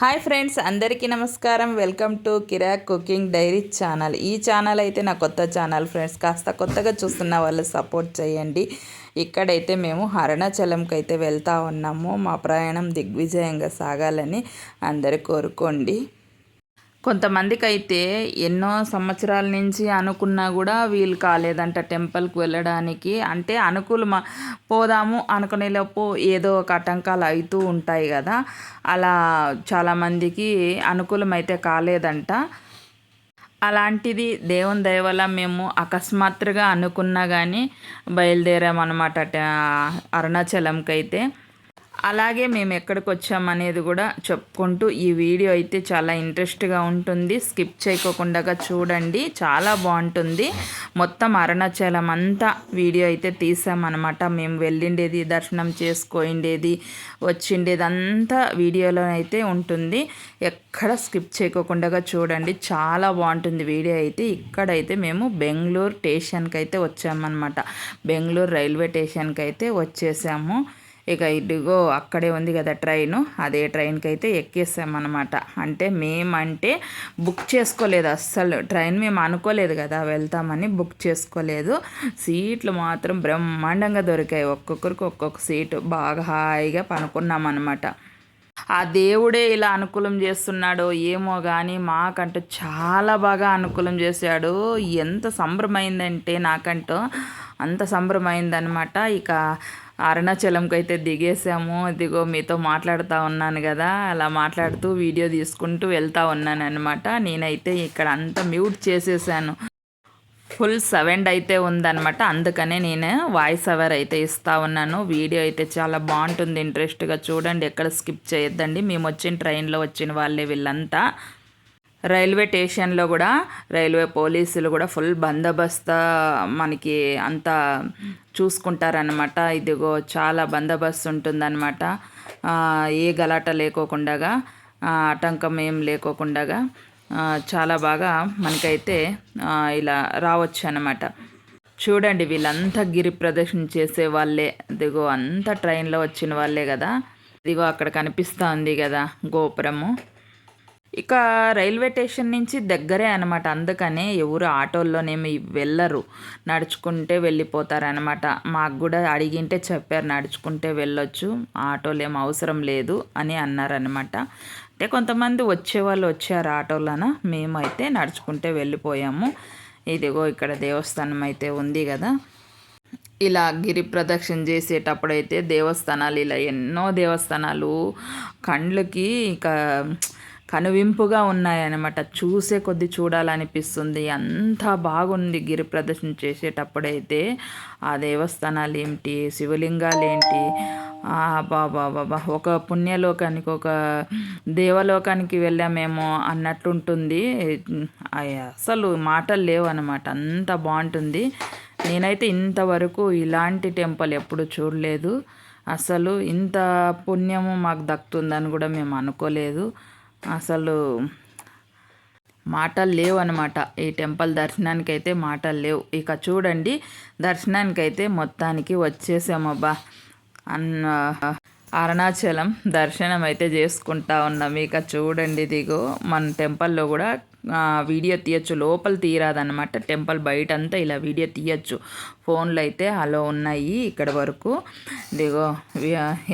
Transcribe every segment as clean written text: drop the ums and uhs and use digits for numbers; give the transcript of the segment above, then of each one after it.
Hi friends, అందరికీ నమస్కారం. Welcome to Kirak cooking diary channel. ఈ ఛానల్ అయితే నా కొత్త ఛానల్ ఫ్రెండ్స్. కాస్త కొత్తగా చూస్తున్న వాళ్ళు సపోర్ట్ చేయండి. ఇక్కడైతే మేము అరుణాచలంకి అయితే వెళ్తూ ఉన్నాము. మా ప్రయాణం దిగ్విజయంగా సాగాలని అందరూ కోరుకోండి. కొంతమందికి అయితే ఎన్నో సంవత్సరాల నుంచి అనుకున్నా కూడా వీలు కాలేదంట టెంపుల్కి వెళ్ళడానికి. అంటే పోదాము అనుకునేలోపు ఏదో ఒక ఆటంకాలు అవుతూ ఉంటాయి కదా, అలా చాలామందికి అనుకూలమైతే కాలేదంట. అలాంటిది దేవుని దయ వల్ల మేము అకస్మాత్తుగా అనుకున్నా కానీ బయలుదేరామన్నమాట అరుణాచలంకి అయితే. అలాగే మేము ఎక్కడికి వచ్చామనేది కూడా చెప్పుకుంటూ ఈ వీడియో అయితే చాలా ఇంట్రెస్ట్గా ఉంటుంది. స్కిప్ చేయకుండా చూడండి, చాలా బాగుంటుంది. మొత్తం అరుణాచలం అంతా వీడియో అయితే తీసామన్నమాట. మేము వెళ్ళిండేది, దర్శనం చేసుకోండేది, వచ్చిండేది అంతా వీడియోలో అయితే ఉంటుంది. ఎక్కడ స్కిప్ చేయకుండా చూడండి, చాలా బాగుంటుంది వీడియో అయితే. ఇక్కడైతే మేము బెంగళూరు స్టేషన్కి అయితే వచ్చామన్నమాట. బెంగళూరు రైల్వే స్టేషన్కి అయితే వచ్చేసాము. ఇక ఇదిగో అక్కడే ఉంది కదా ట్రైను, అదే ట్రైన్కి అయితే ఎక్కేసామన్నమాట. అంటే మేమంటే బుక్ చేసుకోలేదు అస్సలు. ట్రైన్ మేము అనుకోలేదు కదా వెళ్తామని, బుక్ చేసుకోలేదు. సీట్లు మాత్రం బ్రహ్మాండంగా దొరికాయి. ఒక్కొక్కరికి ఒక్కొక్క సీటు. బాగా హాయిగా పనుకున్నామన్నమాట. ఆ దేవుడే ఇలా అనుకూలం చేస్తున్నాడో ఏమో కానీ మాకంటూ చాలా బాగా అనుకూలం చేశాడు. ఎంత సంబరమైందంటే నాకంటూ అంత సంబరమైందనమాట. ఇక అరుణాచలంకి అయితే దిగేసాము. ఇదిగో మీతో మాట్లాడుతూ ఉన్నాను కదా, అలా మాట్లాడుతూ వీడియో తీసుకుంటూ వెళ్తూ ఉన్నాను అనమాట. నేనైతే ఇక్కడ అంతా మ్యూట్ చేసేసాను. ఫుల్ సౌండ్ అయితే ఉందన్నమాట. అందుకనే నేను వాయిస్ ఓవర్ అయితే ఇస్తూ ఉన్నాను. వీడియో అయితే చాలా బాగుంటుంది, ఇంట్రెస్ట్గా చూడండి, ఎక్కడ స్కిప్ చేయొద్దండి. మేము వచ్చిన ట్రైన్లో వచ్చిన వాళ్ళే వీళ్ళంతా. రైల్వే స్టేషన్లో కూడా రైల్వే పోలీసులు కూడా ఫుల్ బందోబస్తు మనకి అంతా చూసుకుంటారనమాట. ఇదిగో చాలా బందోబస్తు ఉంటుందన్నమాట. ఏ గలాట లేకోకుండా, ఆటంకం ఏం లేకోకుండా చాలా బాగా మనకైతే ఇలా రావచ్చు అన్నమాట. చూడండి, వీళ్ళంతా గిరి ప్రదర్శన చేసే వాళ్ళే. ఇదిగో అంతా ట్రైన్లో వచ్చిన వాళ్ళే కదా. ఇదిగో అక్కడ కనిపిస్తూ ఉంది కదా గోపురము. ఇక రైల్వే స్టేషన్ నుంచి దగ్గరే అనమాట. అందుకనే ఎవరు ఆటోల్లోనేమి వెళ్ళరు, నడుచుకుంటే వెళ్ళిపోతారనమాట. మాకు కూడా అడిగింటే చెప్పారు నడుచుకుంటే వెళ్ళొచ్చు, ఆటోలు ఏం అవసరం లేదు అని అన్నారనమాట. అంటే కొంతమంది వచ్చేవాళ్ళు వచ్చారు ఆటోలన, మేమైతే నడుచుకుంటే వెళ్ళిపోయాము. ఇదిగో ఇక్కడ దేవస్థానం అయితే ఉంది కదా. ఇలా గిరి ప్రదక్షిణ చేసేటప్పుడైతే దేవస్థానాలు, ఇలా ఎన్నో దేవస్థానాలు కండ్లకి ఇక కనువింపుగా ఉన్నాయన్నమాట. చూసే కొద్ది చూడాలనిపిస్తుంది. అంత బాగుంది గిరి ప్రదర్శన చేసేటప్పుడైతే. ఆ దేవస్థానాలు ఏంటి, శివలింగాలు ఏంటి, బాబా ఒక పుణ్యలోకానికి, ఒక దేవలోకానికి వెళ్ళామేమో అన్నట్టుంటుంది. అసలు మాటలు లేవు అనమాట, అంత బాగుంటుంది. నేనైతే ఇంతవరకు ఇలాంటి టెంపుల్ ఎప్పుడు చూడలేదు. అసలు ఇంత పుణ్యము మాకు దక్కుతుందని కూడా మేము అనుకోలేదు. అసలు మాటలు లేవు అనమాట. ఈ టెంపుల్ దర్శనానికి అయితే మాటలు లేవు. ఇక చూడండి, దర్శనానికైతే మొత్తానికి వచ్చేసామబ్బా. అరుణాచలం దర్శనం అయితే చేసుకుంటా ఉన్నాం. ఇక చూడండి, దిగో మన టెంపుల్లో కూడా వీడియో తీయచ్చు, లోపల తీయరాదనమాట. టెంపుల్ బయట అంతా ఇలా వీడియో తీయచ్చు. ఫోన్లు అయితే అలో ఉన్నాయి ఇక్కడ వరకు. దిగో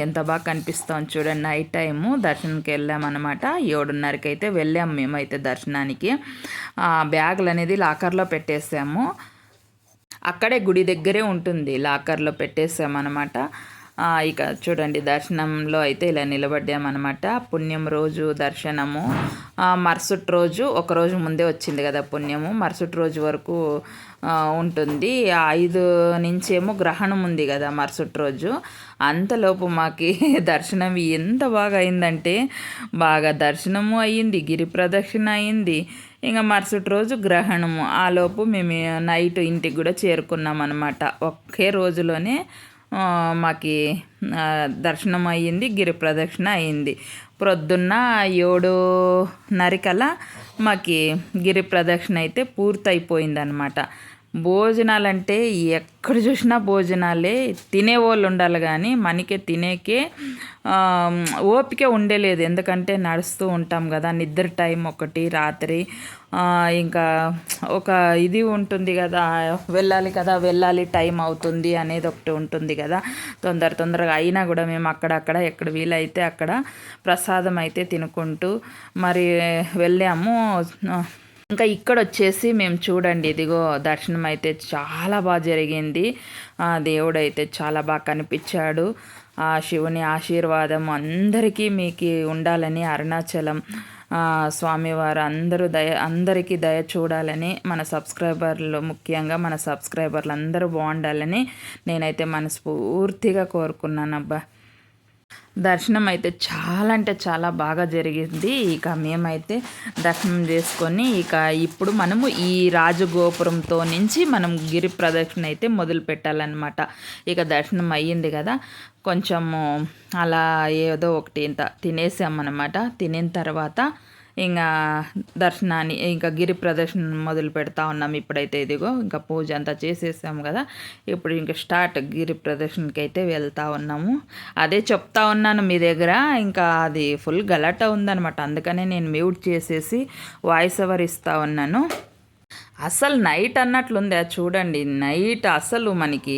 ఎంత బాగా కనిపిస్తాం చూడండి. నైట్ టైము దర్శనంకి వెళ్ళామన్నమాట. 7:30కి అయితే వెళ్ళాము మేమైతే దర్శనానికి. బ్యాగులు అనేది లాకర్లో పెట్టేసాము. అక్కడే గుడి దగ్గరే ఉంటుంది, లాకర్లో పెట్టేసామన్నమాట. ఇక చూడండి, దర్శనంలో అయితే ఇలా నిలబడ్డామన్నమాట. పుణ్యం రోజు దర్శనము. మరుసటి రోజు, ఒకరోజు ముందే వచ్చింది కదా పుణ్యము, మరుసటి రోజు వరకు ఉంటుంది. 5 నుంచేమో గ్రహణం ఉంది కదా మరుసటి రోజు. అంతలోపు మాకి దర్శనం ఎంత బాగా అయిందంటే, బాగా దర్శనము అయ్యింది, గిరి ప్రదక్షిణ అయింది. ఇంకా మరుసటి రోజు గ్రహణము. ఆలోపు మేము నైట్ ఇంటికి కూడా చేరుకున్నాం అనమాట. ఒకే రోజులోనే మాకి దర్శనం అయ్యింది, గిరి ప్రదక్షిణ అయ్యింది. ప్రొద్దున్న 7:30 మాకి గిరి ప్రదక్షిణ అయితే పూర్తయిపోయిందనమాట. భోజనాలంటే ఎక్కడ చూసినా భోజనాలే. తినేవాళ్ళు ఉండాలి కానీ మనకే తినేకే ఓపిక ఉండలేదు. ఎందుకంటే నడుస్తూ ఉంటాం కదా, నిద్ర టైం ఒకటి, రాత్రి ఇంకా ఒక ఇది ఉంటుంది కదా, వెళ్ళాలి టైం అవుతుంది అనేది ఒకటి ఉంటుంది కదా. తొందరగా అయినా కూడా మేము అక్కడక్కడ ఎక్కడ వీలైతే అక్కడ ప్రసాదం అయితే తినుకుంటూ మరి వెళ్ళాము. ఇంకా ఇక్కడ వచ్చేసి మేము చూడండి, ఇదిగో దర్శనం అయితే చాలా బాగా జరిగింది. దేవుడు అయితే చాలా బాగా కనిపించాడు. ఆ శివుని ఆశీర్వాదం అందరికీ మీకు ఉండాలని, అరుణాచలం స్వామివారు అందరికీ దయ చూడాలని, మన సబ్స్క్రైబర్లు ముఖ్యంగా మన సబ్స్క్రైబర్లు అందరూ బాగుండాలని నేనైతే మనస్ఫూర్తిగా కోరుకున్నానబ్బా. దర్శనం అయితే చాలా అంటే చాలా బాగా జరిగింది. ఇక మేమైతే దర్శనం చేసుకొని ఇప్పుడు మనము ఈ రాజగోపురంతో నుంచి మనం గిరి ప్రదక్షిణ అయితే మొదలు పెట్టాలన్నమాట. ఇక దర్శనం అయ్యింది కదా, కొంచెము అలా ఏదో ఒకటి ఇంత తినేసామన్నమాట. తినిన తర్వాత ఇంకా దర్శనాన్ని ఇంకా గిరి ప్రదర్శన మొదలు పెడతా ఉన్నాం. ఇప్పుడైతే ఇదిగో ఇంకా పూజ అంతా చేసేసాము కదా, ఇప్పుడు ఇంకా స్టార్ట్ గిరి ప్రదర్శనకి అయితే వెళ్తూ ఉన్నాము. అదే చెప్తా ఉన్నాను మీ దగ్గర, ఇంకా అది ఫుల్ గలాట ఉందనమాట. అందుకనే నేను మ్యూట్ చేసేసి వాయిస్ ఓవర్ ఇస్తూ ఉన్నాను. అసలు నైట్ అన్నట్లుంది చూడండి. నైట్ అసలు మనకి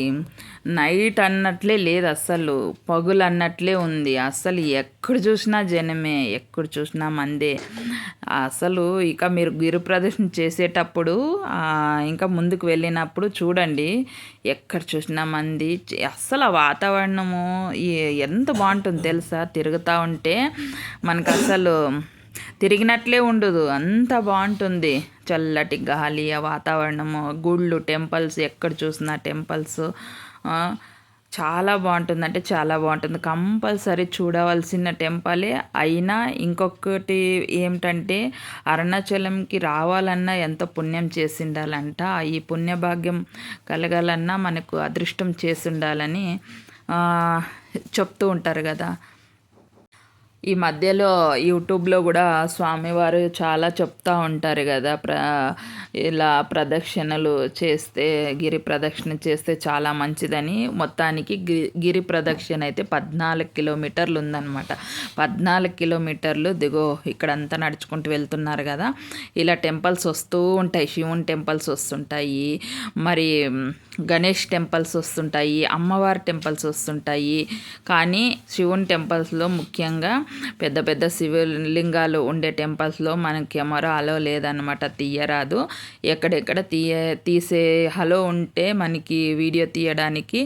నైట్ అన్నట్లే లేదు, అసలు పగులు అన్నట్లే ఉంది. అసలు ఎక్కడ చూసినా జనమే, ఎక్కడ చూసినా మందే. అసలు ఇక మీరు గిరి ప్రదర్శన చేసేటప్పుడు ఇంకా ముందుకు వెళ్ళినప్పుడు చూడండి, ఎక్కడ చూసినా మంది. అస్సలు ఆ వాతావరణము ఎంత బాగుంటుంది తెలుసా, తిరుగుతూ ఉంటే మనకు అసలు తిరిగినట్లే ఉండదు, అంత బాగుంటుంది. చల్లటి గాలి, ఆ వాతావరణము, గుళ్ళు, టెంపుల్స్, ఎక్కడ చూసినా టెంపుల్స్ చాలా బాగుంటుంది, అంటే చాలా బాగుంటుంది. కంపల్సరీ చూడవలసిన టెంపులే. అయినా ఇంకొకటి ఏమిటంటే అరుణాచలంకి రావాలన్నా ఎంతో పుణ్యం చేసి ఉండాలంట. ఈ పుణ్యభాగ్యం కలగాలన్నా మనకు అదృష్టం చేసి ఉండాలని చెప్తూ ఉంటారు కదా. ఈ మధ్యలో యూట్యూబ్లో కూడా స్వామివారు చాలా చెప్తూ ఉంటారు కదా, ఇలా ప్రదక్షిణలు చేస్తే, గిరి ప్రదక్షిణ చేస్తే చాలా మంచిదని. మొత్తానికి గిరి ప్రదక్షిణ అయితే 14 కిలోమీటర్లు ఉందన్నమాట. 14 కిలోమీటర్లు దిగో ఇక్కడంతా నడుచుకుంటూ వెళ్తున్నారు కదా. ఇలా టెంపుల్స్ వస్తూ ఉంటాయి, శివుని టెంపుల్స్ వస్తుంటాయి, మరి గణేష్ టెంపుల్స్ వస్తుంటాయి, అమ్మవారి టెంపుల్స్ వస్తుంటాయి. కానీ శివుని టెంపుల్స్లో ముఖ్యంగా పెద్ద పెద్ద శివలింగాలు ఉండే టెంపుల్స్లో మనకి కెమెరా అలో లేదనమాట, తీయరాదు. ఎక్కడెక్కడ తీసే హలో ఉంటే మనకి వీడియో తీయడానికి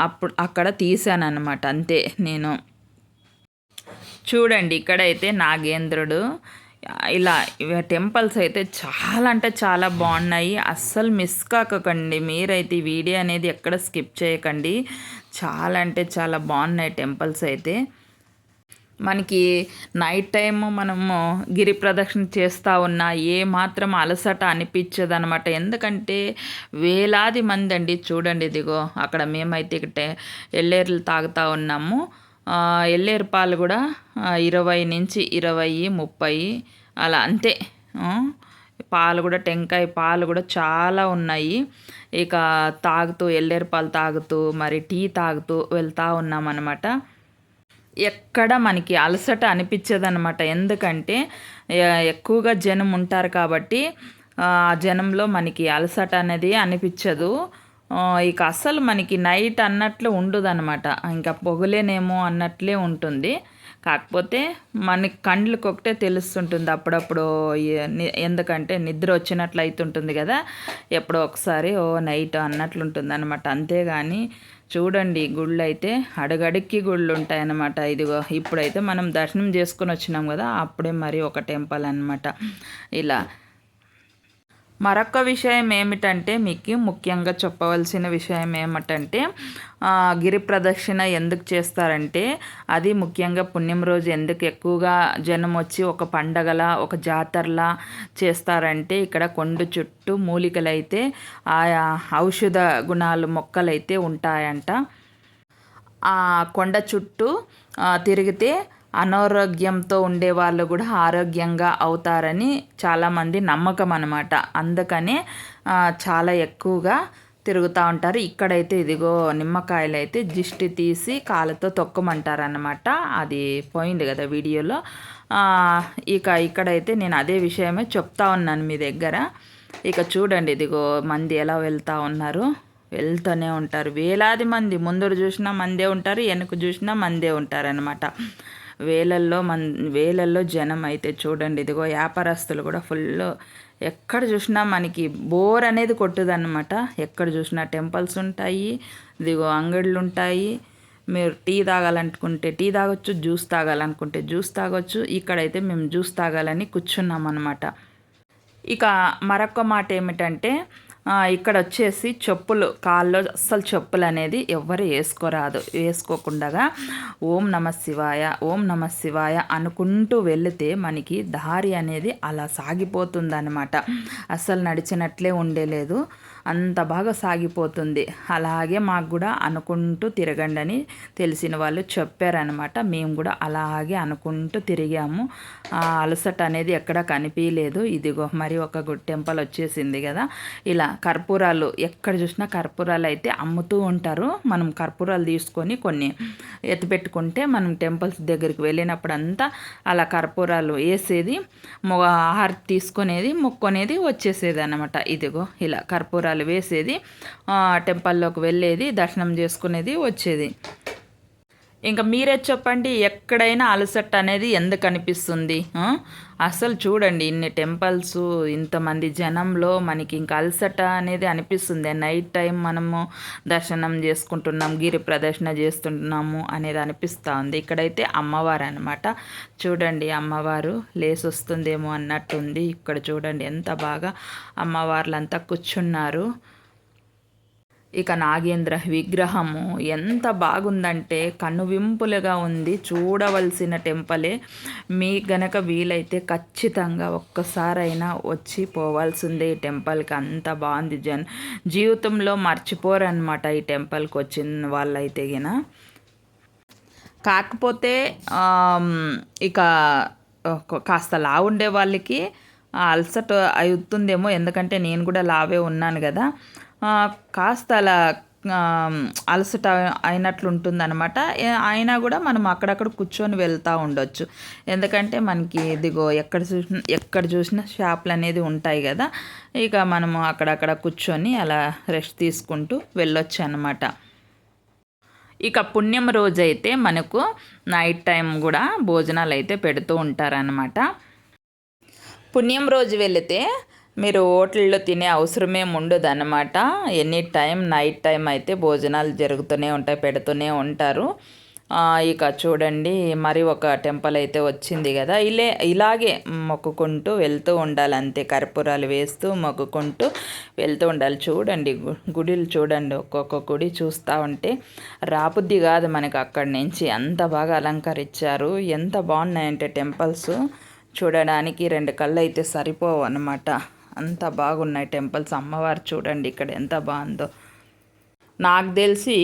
అప్పుడు అక్కడ తీసానమాట, అంతే. నేను చూడండి ఇక్కడైతే నాగేంద్రుడు, ఇలా టెంపుల్స్ అయితే చాలా అంటే చాలా బాగున్నాయి. అస్సలు మిస్ కాకండి మీరైతే, ఈ వీడియో అనేది ఎక్కడ స్కిప్ చేయకండి. చాలా అంటే చాలా బాగున్నాయి టెంపుల్స్ అయితే. మనకి నైట్ టైము మనము గిరి ప్రదక్షిణ చేస్తూ ఉన్నా ఏమాత్రం అలసట అనిపించదు అనమాట. ఎందుకంటే వేలాది మంది అండి, చూడండి ఇదిగో అక్కడ మేమైతే ఇక్కడ ఎల్లేర్లు తాగుతూ ఉన్నాము. ఎల్లేరు పాలు కూడా 20 నుంచి 20, 30 అలా అంతే. పాలు కూడా, టెంకాయ పాలు కూడా చాలా ఉన్నాయి. ఇక తాగుతూ ఎల్లేరు పాలు తాగుతూ మరి టీ తాగుతూ వెళ్తూ ఉన్నామన్నమాట. ఎక్కడ మనకి అలసట అనిపించదనమాట. ఎందుకంటే ఎక్కువగా జనం ఉంటారు కాబట్టి ఆ జనంలో మనకి అలసట అనేది అనిపించదు. ఇక అసలు మనకి నైట్ అన్నట్లు ఉండదు అనమాట, ఇంకా పొగలేనేమో అన్నట్లే ఉంటుంది. కాకపోతే మనకి కండ్లకు ఒకటే తెలుస్తుంటుంది అప్పుడప్పుడు, ఎందుకంటే నిద్ర వచ్చినట్లు అవుతుంటుంది కదా ఎప్పుడో ఒకసారి, నైట్ అన్నట్లుంటుంది అనమాట. అంతేగాని చూడండి గుళ్ళు అయితే అడుగడుక్కి గుళ్ళు ఉంటాయన్నమాట. ఇదిగో ఇప్పుడైతే మనం దర్శనం చేసుకొని వచ్చినాం కదా, అప్పుడే మరి ఒక టెంపుల్ అనమాట. ఇలా మరొక విషయం ఏమిటంటే, మీకు ముఖ్యంగా చెప్పవలసిన విషయం ఏమిటంటే, గిరి ప్రదక్షిణ ఎందుకు చేస్తారంటే, అది ముఖ్యంగా పుణ్యం రోజు ఎందుకు ఎక్కువగా జనం వచ్చి ఒక పండగలా, ఒక జాతరలా చేస్తారంటే, ఇక్కడ కొండ చుట్టూ మూలికలైతే ఆయా ఔషధ గుణాలు మొక్కలైతే ఉంటాయంట. ఆ కొండ చుట్టూ తిరిగితే అనారోగ్యంతో ఉండే వాళ్ళు కూడా ఆరోగ్యంగా అవుతారని చాలామంది నమ్మకం అన్నమాట. అందుకనే చాలా ఎక్కువగా తిరుగుతూ ఉంటారు. ఇక్కడైతే ఇదిగో నిమ్మకాయలు అయితే దిష్టి తీసి కాళ్ళతో తొక్కమంటారన్నమాట. అది పోయింది కదా వీడియోలో. ఇక్కడైతే నేను అదే విషయమే చెప్తా ఉన్నాను మీ దగ్గర. ఇక చూడండి ఇదిగో మంది ఎలా వెళ్తూ ఉన్నారు, వెళ్తూనే ఉంటారు. వేలాది మంది, ముందర చూసినా మందే ఉంటారు, వెనక చూసినా మందే ఉంటారనమాట. వేలల్లో జనం అయితే చూడండి. ఇదిగో వ్యాపారస్తులు కూడా ఫుల్, ఎక్కడ చూసినా మనకి బోర్ అనేది కొట్టుదన్నమాట. ఎక్కడ చూసినా టెంపుల్స్ ఉంటాయి, ఇదిగో అంగళ్ళు ఉంటాయి. మీరు టీ తాగాలనుకుంటే టీ తాగొచ్చు, జ్యూస్ తాగాలనుకుంటే జ్యూస్ తాగొచ్చు. ఇక్కడైతే మేము జ్యూస్ తాగాలని కూర్చున్నాం అన్నమాట. ఇక మరొక మాట ఏమిటంటే ఇక్కడ వచ్చేసి చెప్పులు, కాల్లో అస్సలు చెప్పులు అనేది ఎవ్వరు వేసుకోకుండా ఓం నమ శివాయ, ఓం నమ శివాయ అనుకుంటూ వెళితే మనకి దారి అనేది అలా సాగిపోతుందన్నమాట. అస్సలు నడిచినట్లే ఉండేలేదు, అంత బాగా సాగిపోతుంది. అలాగే మాకు కూడా అనుకుంటూ తిరగండి అని తెలిసిన వాళ్ళు చెప్పారనమాట. మేము కూడా అలాగే అనుకుంటూ తిరిగాము. అలసట అనేది ఎక్కడ కనిపించలేదు. ఇదిగో మరి ఒక గుడ్ టెంపుల్ వచ్చేసింది కదా. ఇలా కర్పూరాలు, ఎక్కడ చూసినా కర్పూరాలు అయితే అమ్ముతూ ఉంటారు. మనం కర్పూరాలు తీసుకొని కొన్ని ఎత్తిపెట్టుకుంటే మనం టెంపుల్స్ దగ్గరికి వెళ్ళినప్పుడంతా అలా కర్పూరాలు వేసేది, హారతి తీసుకునేది, మొక్కునేది వచ్చేసేది అనమాట. ఇదిగో ఇలా కర్పూరాలు వేసేది, టెంపుల్లోకి వెళ్ళేది, దర్శనం చేసుకునేది, వచ్చేది. ఇంకా మీరే చెప్పండి, ఎక్కడైనా అలసట అనేది ఎందుకు అనిపిస్తుంది? అసలు చూడండి ఇన్ని టెంపుల్స్, ఇంతమంది జనంలో మనకి ఇంకా అలసట అనేది అనిపిస్తుంది. నైట్ టైం మనము దర్శనం చేసుకుంటున్నాం, గిరి ప్రదర్శన చేస్తుంటున్నాము అనేది అనిపిస్తూ ఉంది. ఇక్కడైతే అమ్మవారు అనమాట. చూడండి అమ్మవారు లేసి వస్తుందేమో అన్నట్టుంది. ఇక్కడ చూడండి ఎంత బాగా అమ్మవార్లంతా కూర్చున్నారు. ఇక నాగేంద్ర విగ్రహము ఎంత బాగుందంటే కనువింపులుగా ఉంది. చూడవలసిన టెంపలే. మీ గనక వీలైతే ఖచ్చితంగా ఒక్కసారైనా వచ్చి పోవాల్సిందే ఈ టెంపుల్కి. అంత బాగుంది. జీవితంలో మర్చిపోరనమాట ఈ టెంపుల్కి వచ్చిన వాళ్ళైతే గిన. కాకపోతే ఇక కాస్త లావు ఉండే వాళ్ళకి అలసట అవుతుందేమో, ఎందుకంటే నేను కూడా లావే ఉన్నాను కదా. కాస్త అలా అలసట అయినట్లుంటుందన్నమాట. అయినా కూడా మనం అక్కడక్కడ కూర్చొని వెళ్తూ ఉండొచ్చు. ఎందుకంటే మనకి ఇదిగో ఎక్కడ చూసినా షాపులు అనేది ఉంటాయి కదా. ఇక మనము అక్కడక్కడ కూర్చొని అలా రెస్ట్ తీసుకుంటూ వెళ్ళొచ్చు అన్నమాట. ఇక పుణ్యం రోజైతే మనకు నైట్ టైం కూడా భోజనాలు అయితే పెడుతూ ఉంటారనమాట. పుణ్యం రోజు వెళితే మీరు హోటల్లో తినే అవసరమేం ఉండదన్నమాట. ఎనీ టైం నైట్ టైం అయితే భోజనాలు జరుగుతూనే ఉంటాయి, పెడుతూనే ఉంటారు. ఇక చూడండి మరి ఒక టెంపుల్ అయితే వచ్చింది కదా. ఇలాగే మొక్కుకుంటూ వెళ్తూ ఉండాలి, అంతే. కర్పూరాలు వేస్తూ మొక్కుకుంటూ వెళ్తూ ఉండాలి. చూడండి గుడిలు చూడండి, ఒక్కొక్క గుడి చూస్తూ ఉంటే రాబుద్ది కాదు మనకు అక్కడి నుంచి. అంత బాగా అలంకరించారు. ఎంత బాగున్నాయంటే టెంపుల్స్ చూడడానికి 2 కళ్ళు అయితే సరిపోవు అన్నమాట. అంత బాగున్నాయి టెంపుల్స్. అమ్మవారు చూడండి ఇక్కడ ఎంత బాగుందో. నాకు తెలిసి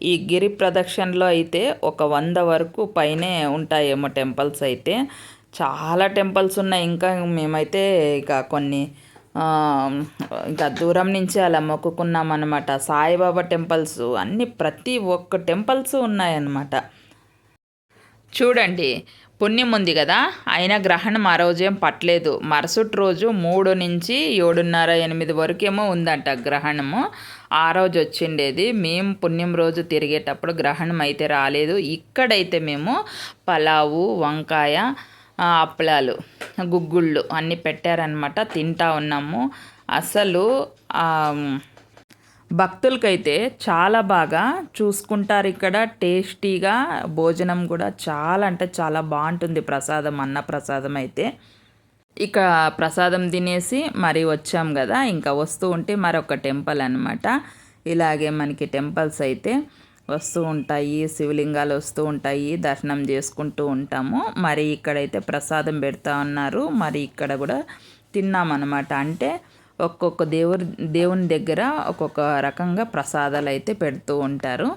ఈ గిరి ప్రదక్షిణలో అయితే ఒక 100 వరకు పైనే ఉంటాయేమో టెంపుల్స్ అయితే. చాలా టెంపుల్స్ ఉన్నాయి. ఇంకా మేమైతే ఇక కొన్ని ఇంకా దూరం నుంచి అలా మొక్కుకున్నాం అనమాట. సాయిబాబా టెంపుల్స్ అన్నీ, ప్రతి ఒక్క టెంపుల్స్ ఉన్నాయన్నమాట. చూడండి పుణ్యం ఉంది కదా, అయినా గ్రహణం ఆ రోజేం పట్టలేదు. మరుసటి రోజు 3 నుంచి 7:30, 8 వరకేమో ఉందంట గ్రహణము. ఆ రోజు వచ్చిండేది. మేము పుణ్యం రోజు తిరిగేటప్పుడు గ్రహణం అయితే రాలేదు. ఇక్కడైతే మేము పలావు, వంకాయ, అప్పలాలు, గుగ్గుళ్ళు అన్నీ పెట్టారనమాట. తింటా ఉన్నాము. అసలు భక్తులకైతే చాలా బాగా చూసుకుంటారు ఇక్కడ. టేస్టీగా భోజనం కూడా చాలా అంటే చాలా బాగుంటుంది. ప్రసాదం, అన్న ప్రసాదం అయితే. ఇక ప్రసాదం తినేసి మరి వచ్చాం కదా, ఇంకా వస్తూ ఉంటే మరొక టెంపుల్ అనమాట. ఇలాగే మనకి టెంపుల్స్ అయితే వస్తూ ఉంటాయి, శివలింగాలు వస్తూ ఉంటాయి, దర్శనం చేసుకుంటూ ఉంటాము. మరి ఇక్కడైతే ప్రసాదం పెడతా ఉన్నారు. మరి ఇక్కడ కూడా తిన్నామన్నమాట. అంటే ఒక్కొక్క దేవుని దగ్గర ఒక్కొక్క రకంగా ప్రసాదాలు అయితే పెడుతూ ఉంటారు.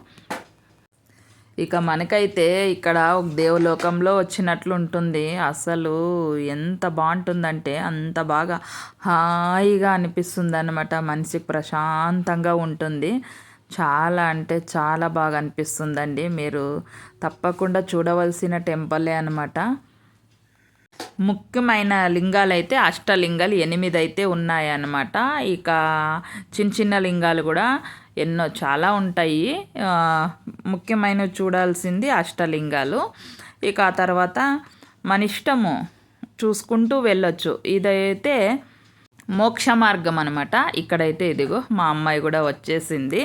ఇక మనకైతే ఇక్కడ ఒక దేవలోకంలో వచ్చినట్లు ఉంటుంది. అసలు ఎంత బాగుంటుందంటే అంత బాగా హాయిగా అనిపిస్తుంది అన్నమాట. మనిషికి ప్రశాంతంగా ఉంటుంది. చాలా అంటే చాలా బాగా అనిపిస్తుందండి. మీరు తప్పకుండా చూడవలసిన టెంపులే అనమాట. ముఖ్యమైన లింగాలు అయితే అష్టలింగాలు 8 అయితే ఉన్నాయన్నమాట. ఇక చిన్న చిన్న లింగాలు కూడా ఎన్నో చాలా ఉంటాయి. ముఖ్యమైనవి చూడాల్సింది అష్టలింగాలు. ఇక ఆ తర్వాత మన ఇష్టము చూసుకుంటూ వెళ్ళొచ్చు. ఇదైతే మోక్ష మార్గం అనమాట. ఇక్కడైతే ఇదిగో మా అమ్మాయి కూడా వచ్చేసింది.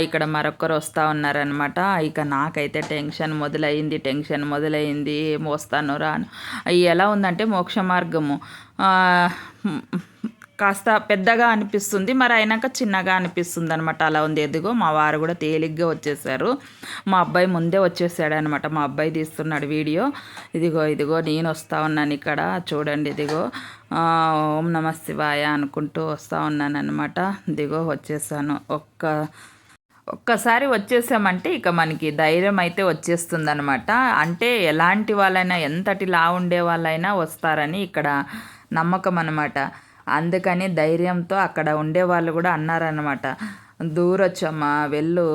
ఇక్కడ మరొకరు వస్తూ ఉన్నారనమాట. ఇక నాకైతే టెన్షన్ మొదలైంది. ఏం వస్తాను రాను. ఎలా ఉందంటే మోక్ష మార్గము కాస్త పెద్దగా అనిపిస్తుంది, మరి అయినాక చిన్నగా అనిపిస్తుంది అనమాట. అలా ఉంది. ఎదిగో మా వారు కూడా తేలిగ్గా వచ్చేసారు. మా అబ్బాయి ముందే వచ్చేసాడు అనమాట. మా అబ్బాయి తీస్తున్నాడు వీడియో. ఇదిగో నేను వస్తూ ఉన్నాను ఇక్కడ చూడండి. ఇదిగో ఓం నమ శివాయ అనుకుంటూ వస్తూ ఉన్నాను అనమాట. ఇదిగో వచ్చేసాను. ఒక్కసారి వచ్చేసామంటే ఇక మనకి ధైర్యం అయితే వచ్చేస్తుంది అనమాట. అంటే ఎలాంటి వాళ్ళైనా ఎంతటి లా ఉండే వాళ్ళైనా వస్తారని ఇక్కడ నమ్మకం అనమాట. అందుకని ధైర్యంతో అక్కడ ఉండేవాళ్ళు కూడా అన్నారనమాట, దూరొచ్చమ్మా వెళ్ళు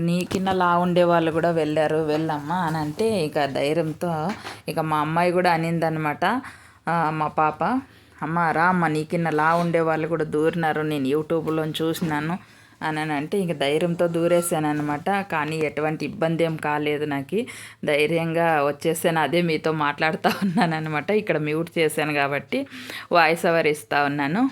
నీకిన్న లా ఉండేవాళ్ళు కూడా వెళ్ళమ్మా అని అంటే ఇక ధైర్యంతో ఇక మా అమ్మాయి కూడా అనిందనమాట. మా పాప, అమ్మ రా అమ్మ నీకిన్న లా ఉండేవాళ్ళు కూడా దూరినారు, నేను యూట్యూబ్లో చూసినాను అని అంటే ఇంక ధైర్యంతో దూరేసాను అనమాట. కానీ ఎటువంటి ఇబ్బంది ఏం కాలేదు. నాకు ధైర్యంగా వచ్చేసాను. అదే మీతో మాట్లాడుతూ ఉన్నాను అనమాట. ఇక్కడ మ్యూట్ చేశాను కాబట్టి వాయిస్ ఓవర్ ఇస్తూ ఉన్నాను.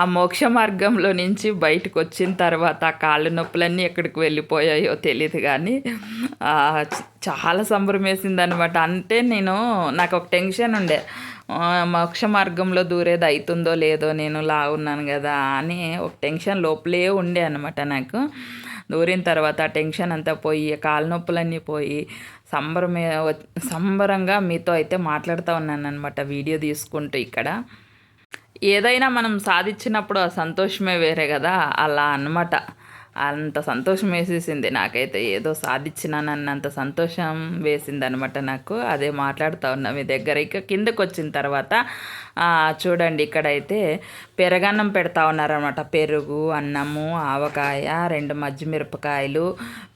ఆ మోక్ష మార్గంలో నుంచి బయటకు వచ్చిన తర్వాత కాళ్ళు నొప్పులన్నీ ఎక్కడికి వెళ్ళిపోయాయో తెలియదు, కానీ చాలా సంబరం వేసింది అనమాట. అంటే నాకు ఒక టెన్షన్ ఉండే, మోక్ష మార్గంలో దూరేది అవుతుందో లేదో, నేను లావున్నాను కదా అని ఒక టెన్షన్ లోపలే ఉండే అనమాట. నాకు దూరిన తర్వాత ఆ టెన్షన్ అంతా పోయి కాళ్ళ నొప్పులన్నీ పోయి సంబరంగా మీతో అయితే మాట్లాడుతూ ఉన్నాను అనమాట, వీడియో తీసుకుంటూ. ఇక్కడ ఏదైనా మనం సాధించినప్పుడు ఆ సంతోషమే వేరే కదా, అలా అన్నమాట. అంత సంతోషం వేసేసింది నాకైతే. ఏదో సాధించినానన్నంత సంతోషం వేసింది అనమాట నాకు. అదే మాట్లాడుతూ ఉన్నా మీ దగ్గర. ఇక కిందకు వచ్చిన తర్వాత చూడండి, ఇక్కడైతే పెరగన్నం పెడతా ఉన్నారనమాట. పెరుగు, అన్నము, ఆవకాయ, 2 మజ్జిమిరపకాయలు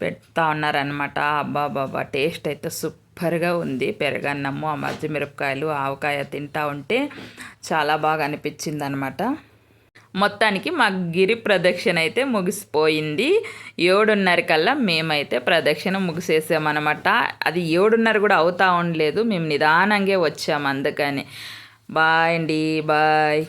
పెడతా ఉన్నారనమాట. అబ్బాబాబా టేస్ట్ అయితే సూపర్గా ఉంది. పెరగన్నము, ఆ మజ్జిమిరపకాయలు, ఆవకాయ తింటా ఉంటే చాలా బాగా అనిపించింది అనమాట. మొత్తానికి మా గిరి ప్రదక్షిణ అయితే ముగిసిపోయింది. 7:30 కల్లా మేమైతే ప్రదక్షిణ ముగిసేసామన్నమాట. అది 7:30 కూడా అవుతా ఉండలేదు, మేము నిదానంగా వచ్చాము. అందుకని బాయ్ అండి, బాయ్.